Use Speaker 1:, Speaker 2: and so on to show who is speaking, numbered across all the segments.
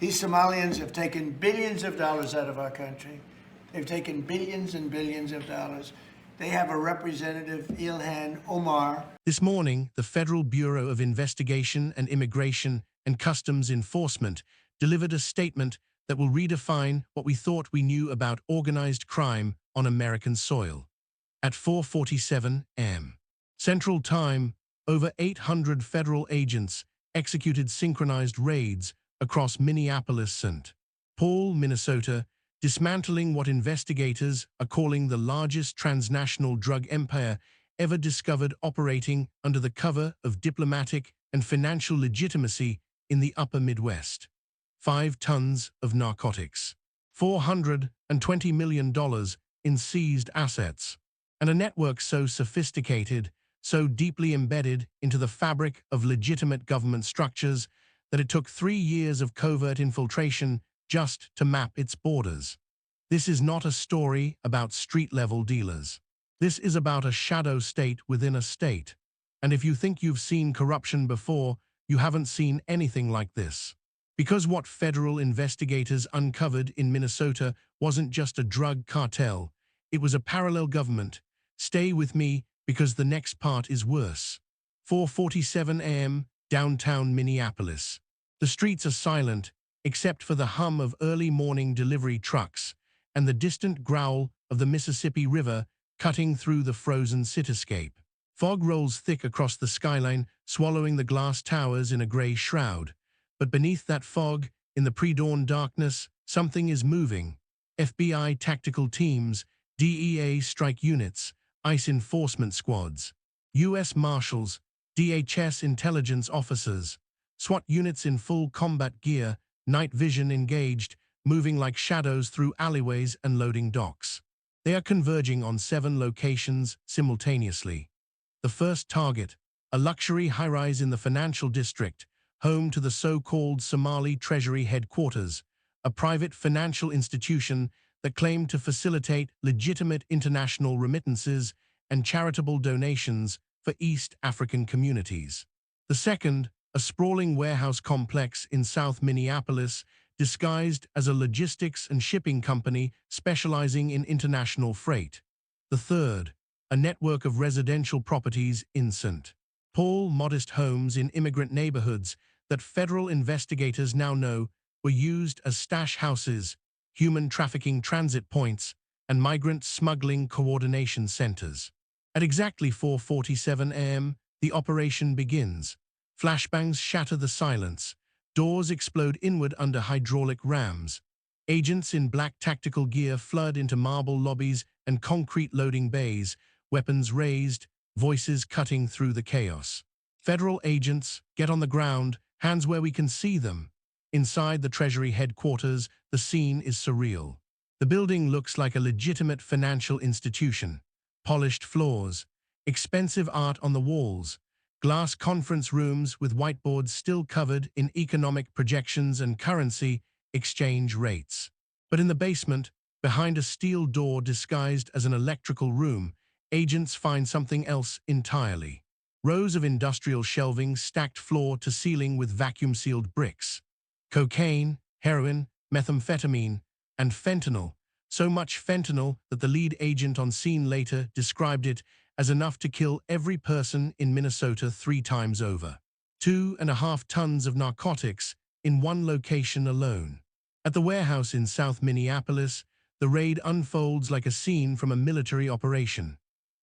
Speaker 1: These Somalians have taken billions of dollars out of our country. They've taken billions and billions of dollars. They have a representative, Ilhan Omar.
Speaker 2: This morning, the Federal Bureau of Investigation and Immigration and Customs Enforcement delivered a statement that will redefine what we thought we knew about organized crime on American soil. At 4:47 a.m. Central Time, over 800 federal agents executed synchronized raids across Minneapolis, St. Paul, Minnesota, dismantling what investigators are calling the largest transnational drug empire ever discovered, operating under the cover of diplomatic and financial legitimacy in the upper Midwest. 5 tons of narcotics, $420 million in seized assets, and a network so sophisticated, so deeply embedded into the fabric of legitimate government structures that it took 3 years of covert infiltration just to map its borders. This is not a story about street-level dealers. This is about a shadow state within a state. And if you think you've seen corruption before, you haven't seen anything like this. Because what federal investigators uncovered in Minnesota wasn't just a drug cartel, it was a parallel government. Stay with me, because the next part is worse. 4:47 a.m., downtown Minneapolis. The streets are silent, except for the hum of early morning delivery trucks and the distant growl of the Mississippi River cutting through the frozen cityscape. Fog rolls thick across the skyline, swallowing the glass towers in a gray shroud. But beneath that fog, in the pre-dawn darkness, something is moving. FBI tactical teams, DEA strike units, ICE enforcement squads, U.S. Marshals, DHS intelligence officers, SWAT units in full combat gear, night vision engaged, moving like shadows through alleyways and loading docks. They are converging on 7 locations simultaneously. The first target, a luxury high-rise in the financial district, home to the so-called Somali Treasury headquarters, a private financial institution that claimed to facilitate legitimate international remittances and charitable donations for East African communities. The second, a sprawling warehouse complex in South Minneapolis, disguised as a logistics and shipping company specializing in international freight. The third, a network of residential properties in St. Paul, modest homes in immigrant neighborhoods that federal investigators now know were used as stash houses, human trafficking transit points, and migrant smuggling coordination centers. At exactly 4:47 a.m., the operation begins. Flashbangs shatter the silence. Doors explode inward under hydraulic rams. Agents in black tactical gear flood into marble lobbies and concrete loading bays, weapons raised, voices cutting through the chaos. Federal agents get on the ground, hands where we can see them. Inside the Treasury headquarters, the scene is surreal. The building looks like a legitimate financial institution. Polished floors, expensive art on the walls, glass conference rooms with whiteboards still covered in economic projections and currency exchange rates. But in the basement, behind a steel door disguised as an electrical room, agents find something else entirely. Rows of industrial shelving stacked floor to ceiling with vacuum-sealed bricks. Cocaine, heroin, methamphetamine, and fentanyl. So much fentanyl that the lead agent on scene later described it as enough to kill every person in Minnesota 3 times over. 2.5 tons of narcotics in one location alone. At the warehouse in South Minneapolis, the raid unfolds like a scene from a military operation.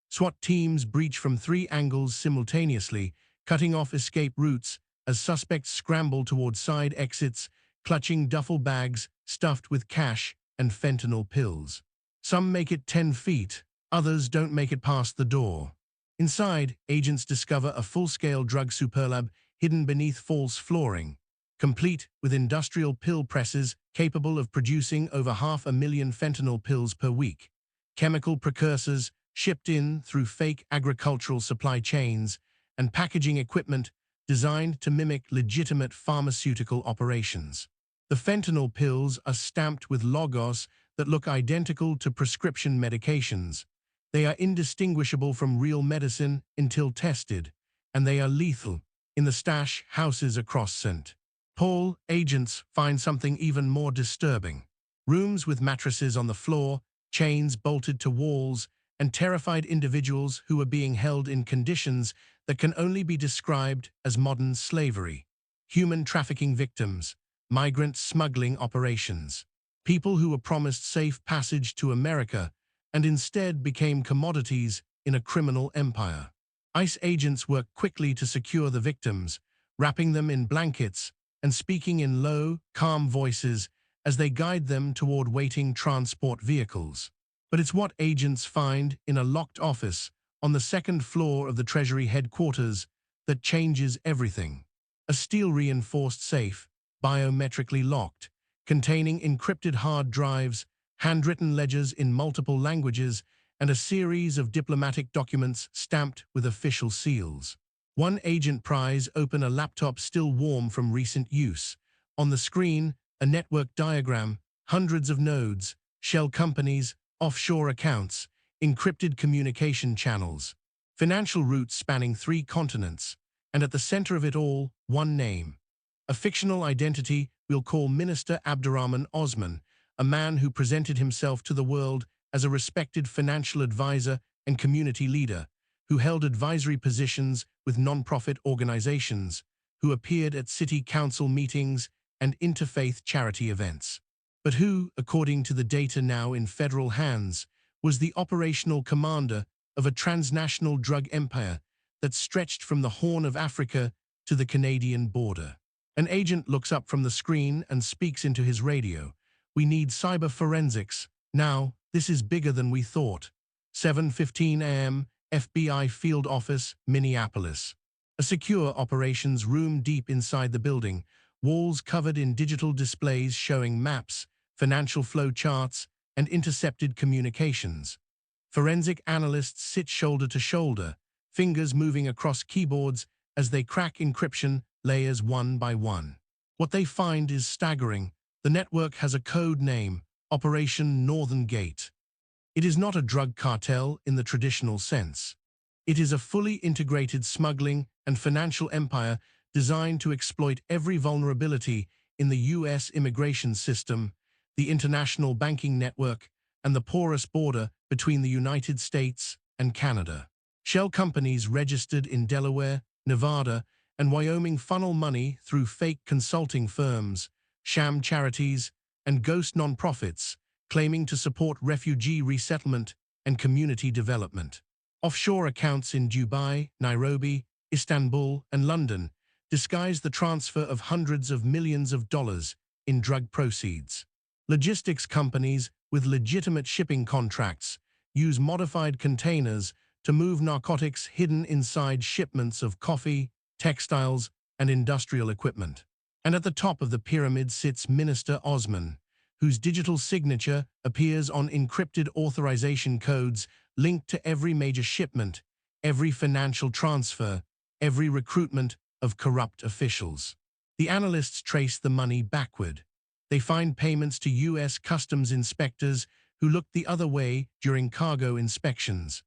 Speaker 2: SWAT teams breach from 3 angles simultaneously, cutting off escape routes as suspects scramble toward side exits, clutching duffel bags stuffed with cash and fentanyl pills. Some make it 10 feet, others don't make it past the door. Inside, agents discover a full-scale drug superlab hidden beneath false flooring, complete with industrial pill presses capable of producing over 500,000 fentanyl pills per week, chemical precursors shipped in through fake agricultural supply chains, and packaging equipment designed to mimic legitimate pharmaceutical operations. The fentanyl pills are stamped with logos that look identical to prescription medications. They are indistinguishable from real medicine until tested, and they are lethal. In the stash houses across St. Paul, agents find something even more disturbing. Rooms with mattresses on the floor, chains bolted to walls, and terrified individuals who are being held in conditions that can only be described as modern slavery. Human trafficking victims, migrant smuggling operations, people who were promised safe passage to America and instead became commodities in a criminal empire. ICE agents work quickly to secure the victims, wrapping them in blankets and speaking in low, calm voices as they guide them toward waiting transport vehicles. But it's what agents find in a locked office on the second floor of the Treasury headquarters that changes everything. A steel-reinforced safe, biometrically locked, containing encrypted hard drives, handwritten ledgers in multiple languages, and a series of diplomatic documents stamped with official seals. One agent pries open a laptop still warm from recent use. On the screen, a network diagram, hundreds of nodes, shell companies, offshore accounts, encrypted communication channels, financial routes spanning 3 continents, and at the center of it all, one name. A fictional identity we'll call Minister Abdurrahman Osman, a man who presented himself to the world as a respected financial advisor and community leader, who held advisory positions with non-profit organizations, who appeared at city council meetings and interfaith charity events, but who, according to the data now in federal hands, was the operational commander of a transnational drug empire that stretched from the Horn of Africa to the Canadian border. An agent looks up from the screen and speaks into his radio. "We need cyber forensics. Now, this is bigger than we thought." 7:15 a.m., FBI Field Office, Minneapolis. A secure operations room deep inside the building, walls covered in digital displays showing maps, financial flow charts, and intercepted communications. Forensic analysts sit shoulder to shoulder, fingers moving across keyboards as they crack encryption layers one by one. What they find is staggering. The network has a code name, Operation Northern Gate. It is not a drug cartel in the traditional sense. It is a fully integrated smuggling and financial empire designed to exploit every vulnerability in the U.S. immigration system, the international banking network, and the porous border between the United States and Canada. Shell companies registered in Delaware, Nevada, and Wyoming funnel money through fake consulting firms, sham charities, and ghost nonprofits, claiming to support refugee resettlement and community development. Offshore accounts in Dubai, Nairobi, Istanbul, and London disguise the transfer of hundreds of millions of dollars in drug proceeds. Logistics companies with legitimate shipping contracts use modified containers to move narcotics hidden inside shipments of coffee, textiles, and industrial equipment. And at the top of the pyramid sits Minister Osman, whose digital signature appears on encrypted authorization codes linked to every major shipment, every financial transfer, every recruitment of corrupt officials. The analysts trace the money backward. They find payments to U.S. customs inspectors who looked the other way during cargo inspections.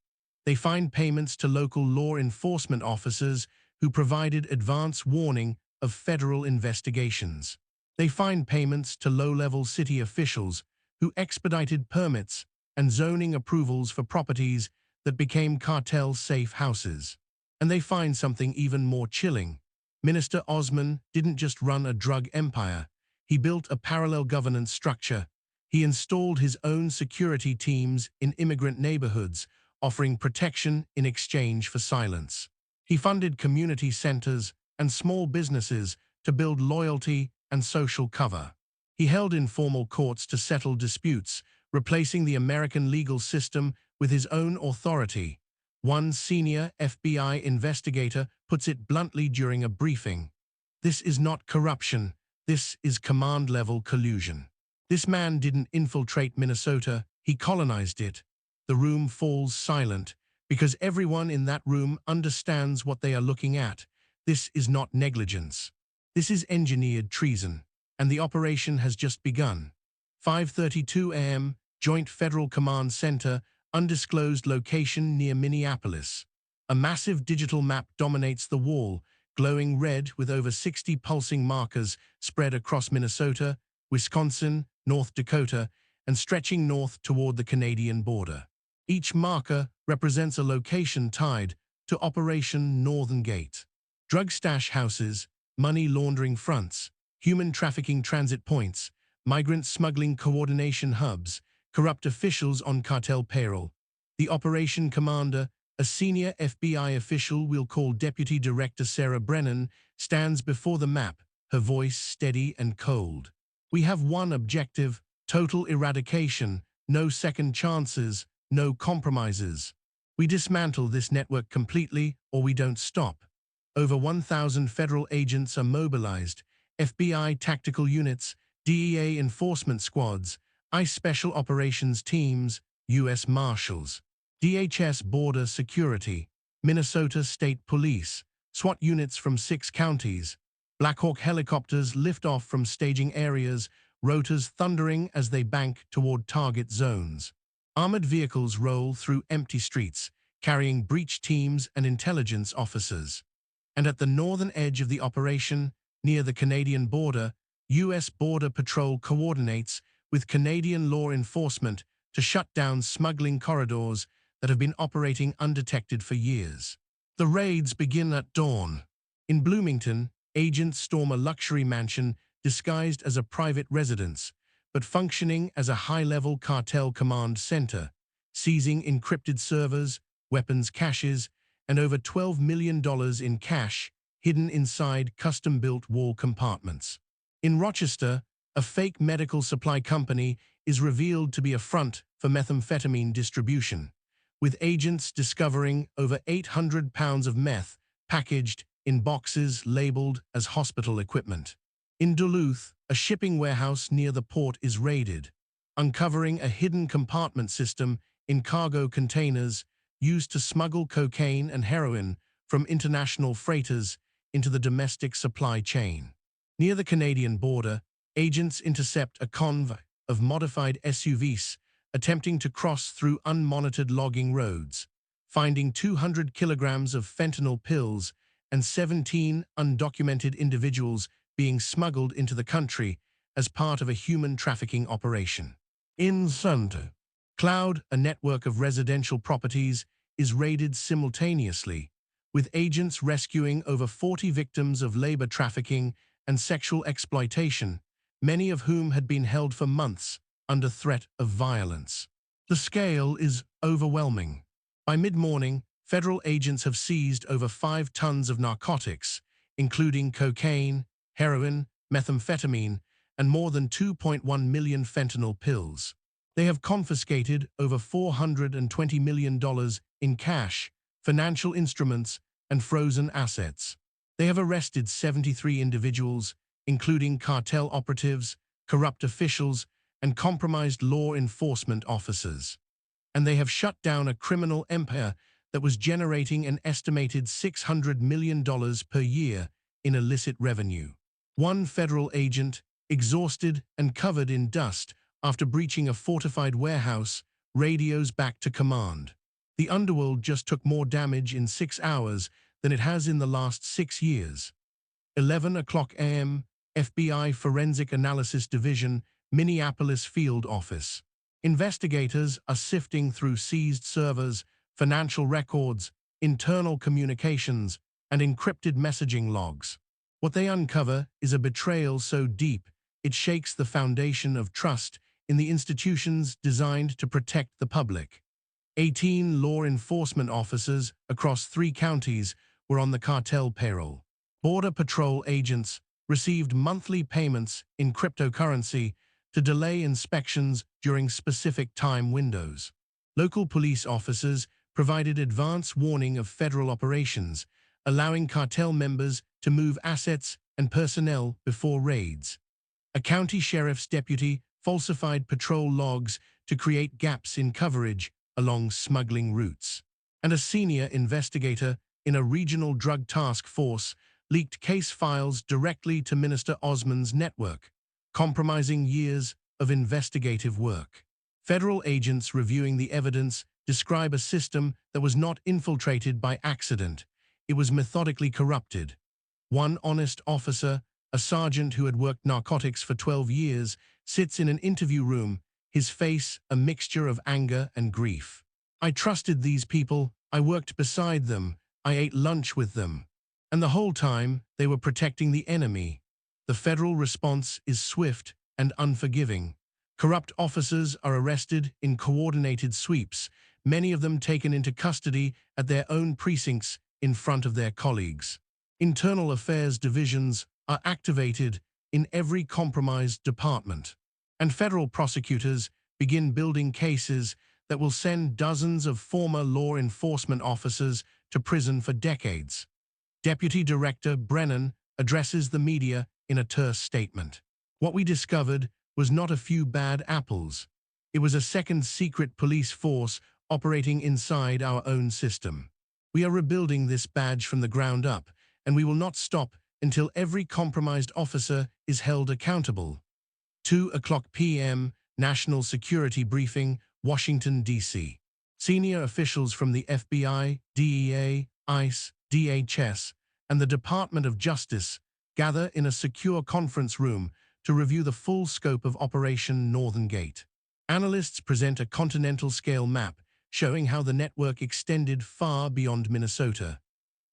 Speaker 2: They find payments to local law enforcement officers who provided advance warning of federal investigations. They find payments to low-level city officials who expedited permits and zoning approvals for properties that became cartel-safe houses. And they find something even more chilling. Minister Osman didn't just run a drug empire. He built a parallel governance structure. He installed his own security teams in immigrant neighborhoods, offering protection in exchange for silence. He funded community centers and small businesses to build loyalty and social cover. He held informal courts to settle disputes, replacing the American legal system with his own authority. One senior FBI investigator puts it bluntly during a briefing. "This is not corruption. This is command-level collusion." This man didn't infiltrate Minnesota, he colonized it. The room falls silent, because everyone in that room understands what they are looking at. This is not negligence. This is engineered treason, and the operation has just begun. 5:32 a.m., Joint Federal Command Center, undisclosed location near Minneapolis. A massive digital map dominates the wall, glowing red with over 60 pulsing markers spread across Minnesota, Wisconsin, North Dakota, and stretching north toward the Canadian border. Each marker represents a location tied to Operation Northern Gate. Drug stash houses, money laundering fronts, human trafficking transit points, migrant smuggling coordination hubs, corrupt officials on cartel payroll. The operation commander, a senior FBI official we'll call Deputy Director Sarah Brennan, stands before the map, her voice steady and cold. We have one objective: total eradication, no second chances, no compromises. We dismantle this network completely or we don't stop. Over 1,000 federal agents are mobilized, FBI tactical units, DEA enforcement squads, ICE special operations teams, U.S. Marshals, DHS Border Security, Minnesota State Police, SWAT units from 6 counties. Black Hawk helicopters lift off from staging areas, rotors thundering as they bank toward target zones. Armored vehicles roll through empty streets, carrying breach teams and intelligence officers. And at the northern edge of the operation, near the Canadian border, U.S. Border Patrol coordinates with Canadian law enforcement to shut down smuggling corridors that have been operating undetected for years. The raids begin at dawn. In Bloomington, agents storm a luxury mansion disguised as a private residence, but functioning as a high-level cartel command center, seizing encrypted servers, weapons caches, and over $12 million in cash hidden inside custom-built wall compartments. In Rochester, a fake medical supply company is revealed to be a front for methamphetamine distribution, with agents discovering over 800 pounds of meth packaged in boxes labeled as hospital equipment. In Duluth, a shipping warehouse near the port is raided, uncovering a hidden compartment system in cargo containers used to smuggle cocaine and heroin from international freighters into the domestic supply chain. Near the Canadian border, agents intercept a convoy of modified SUVs attempting to cross through unmonitored logging roads, finding 200 kilograms of fentanyl pills and 17 undocumented individuals being smuggled into the country as part of a human trafficking operation. In Santa Cloud, a network of residential properties is raided simultaneously, with agents rescuing over 40 victims of labor trafficking and sexual exploitation, many of whom had been held for months under threat of violence. The scale is overwhelming. By mid-morning, federal agents have seized over 5 tons of narcotics, including cocaine, heroin, methamphetamine, and more than 2.1 million fentanyl pills. They have confiscated over $420 million in cash, financial instruments, and frozen assets. They have arrested 73 individuals, including cartel operatives, corrupt officials, and compromised law enforcement officers. And they have shut down a criminal empire that was generating an estimated $600 million per year in illicit revenue. One federal agent, exhausted and covered in dust after breaching a fortified warehouse, radios back to command. The underworld just took more damage in 6 hours than it has in the last 6 years. 11:00 a.m., FBI Forensic Analysis Division, Minneapolis Field Office. Investigators are sifting through seized servers, financial records, internal communications, and encrypted messaging logs. What they uncover is a betrayal so deep it shakes the foundation of trust in the institutions designed to protect the public. 18 law enforcement officers across 3 counties were on the cartel payroll. Border Patrol agents received monthly payments in cryptocurrency to delay inspections during specific time windows. Local police officers provided advance warning of federal operations, allowing cartel members to move assets and personnel before raids. A county sheriff's deputy falsified patrol logs to create gaps in coverage along smuggling routes. And a senior investigator in a regional drug task force leaked case files directly to Minister Osman's network, compromising years of investigative work. Federal agents reviewing the evidence describe a system that was not infiltrated by accident. It was methodically corrupted. One honest officer, a sergeant who had worked narcotics for 12 years, sits in an interview room, his face a mixture of anger and grief. I trusted these people, I worked beside them, I ate lunch with them. And the whole time, they were protecting the enemy. The federal response is swift and unforgiving. Corrupt officers are arrested in coordinated sweeps, many of them taken into custody at their own precincts in front of their colleagues. Internal affairs divisions are activated in every compromised department, and federal prosecutors begin building cases that will send dozens of former law enforcement officers to prison for decades. Deputy Director Brennan addresses the media in a terse statement. What we discovered was not a few bad apples. It was a second secret police force operating inside our own system. We are rebuilding this badge from the ground up, and we will not stop until every compromised officer is held accountable. 2:00 p.m. National Security Briefing, Washington, D.C. Senior officials from the FBI, DEA, ICE, DHS, and the Department of Justice gather in a secure conference room to review the full scope of Operation Northern Gate. Analysts present a continental-scale map showing how the network extended far beyond Minnesota.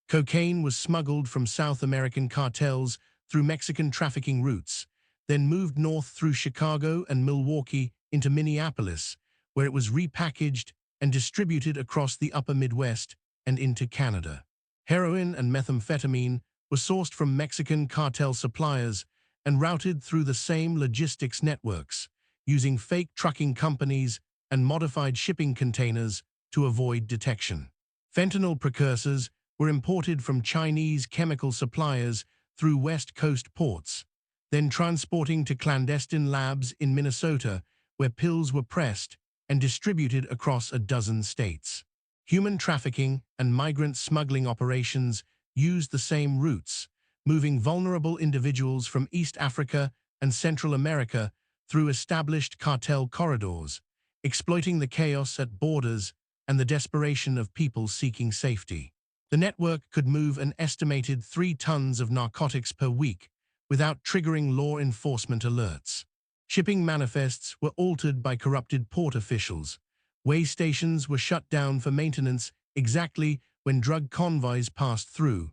Speaker 2: Cocaine was smuggled from South American cartels through Mexican trafficking routes, then moved north through Chicago and Milwaukee into Minneapolis, where it was repackaged and distributed across the upper Midwest and into Canada. Heroin and methamphetamine were sourced from Mexican cartel suppliers and routed through the same logistics networks, using fake trucking companies and modified shipping containers to avoid detection. Fentanyl precursors were imported from Chinese chemical suppliers through West Coast ports, then transporting to clandestine labs in Minnesota, where pills were pressed and distributed across a dozen states. Human trafficking and migrant smuggling operations used the same routes, moving vulnerable individuals from East Africa and Central America through established cartel corridors, exploiting the chaos at borders and the desperation of people seeking safety. The network could move an estimated 3 tons of narcotics per week without triggering law enforcement alerts. Shipping manifests were altered by corrupted port officials. Way stations were shut down for maintenance exactly when drug convoys passed through.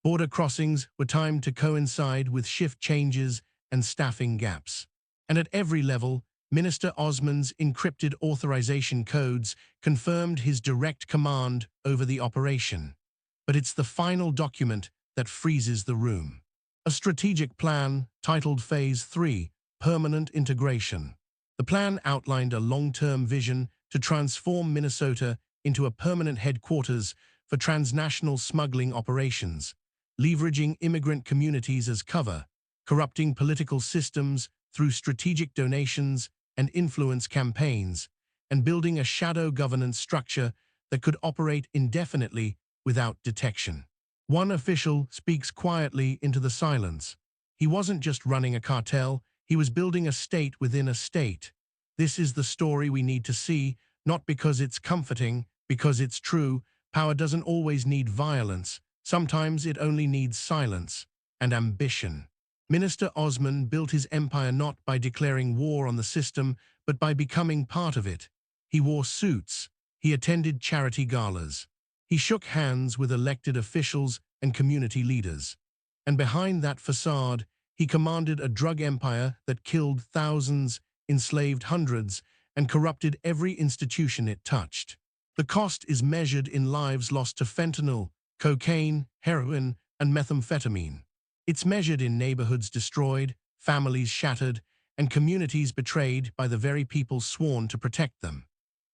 Speaker 2: Border crossings were timed to coincide with shift changes and staffing gaps. And at every level, Minister Osman's encrypted authorization codes confirmed his direct command over the operation. But it's the final document that freezes the room. A strategic plan titled Phase 3, Permanent Integration. The plan outlined a long-term vision to transform Minnesota into a permanent headquarters for transnational smuggling operations, leveraging immigrant communities as cover, corrupting political systems through strategic donations and influence campaigns, and building a shadow governance structure that could operate indefinitely without detection. One official speaks quietly into the silence. He wasn't just running a cartel, he was building a state within a state. This is the story we need to see, not because it's comforting, because it's true. Power doesn't always need violence. Sometimes it only needs silence and ambition. Minister Osman built his empire not by declaring war on the system, but by becoming part of it. He wore suits. He attended charity galas. He shook hands with elected officials and community leaders. And behind that facade, he commanded a drug empire that killed thousands, enslaved hundreds, and corrupted every institution it touched. The cost is measured in lives lost to fentanyl, cocaine, heroin, and methamphetamine. It's measured in neighborhoods destroyed, families shattered, and communities betrayed by the very people sworn to protect them.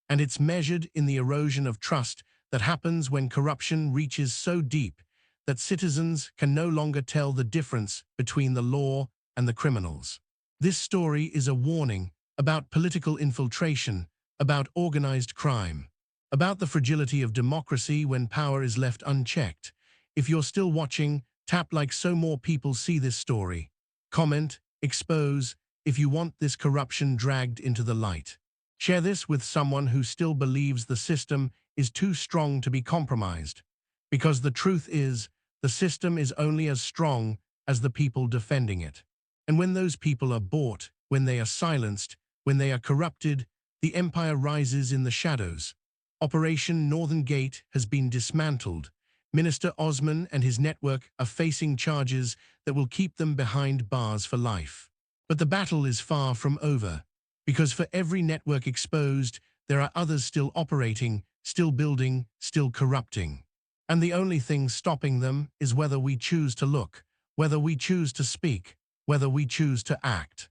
Speaker 2: And it's measured in the erosion of trust that happens when corruption reaches so deep that citizens can no longer tell the difference between the law and the criminals. This story is a warning about political infiltration, about organized crime, about the fragility of democracy when power is left unchecked. If you're still watching, tap like so more people see this story. Comment, expose, if you want this corruption dragged into the light. Share this with someone who still believes the system is too strong to be compromised. Because the truth is, The system is only as strong as the people defending it. And when those people are bought, when they are silenced, when they are corrupted, the empire rises in the shadows. Operation Northern Gate has been dismantled. Minister Osman and his network are facing charges that will keep them behind bars for life. But the battle is far from over, because for every network exposed, there are others still operating, still building, still corrupting. And the only thing stopping them is whether we choose to look, whether we choose to speak, whether we choose to act.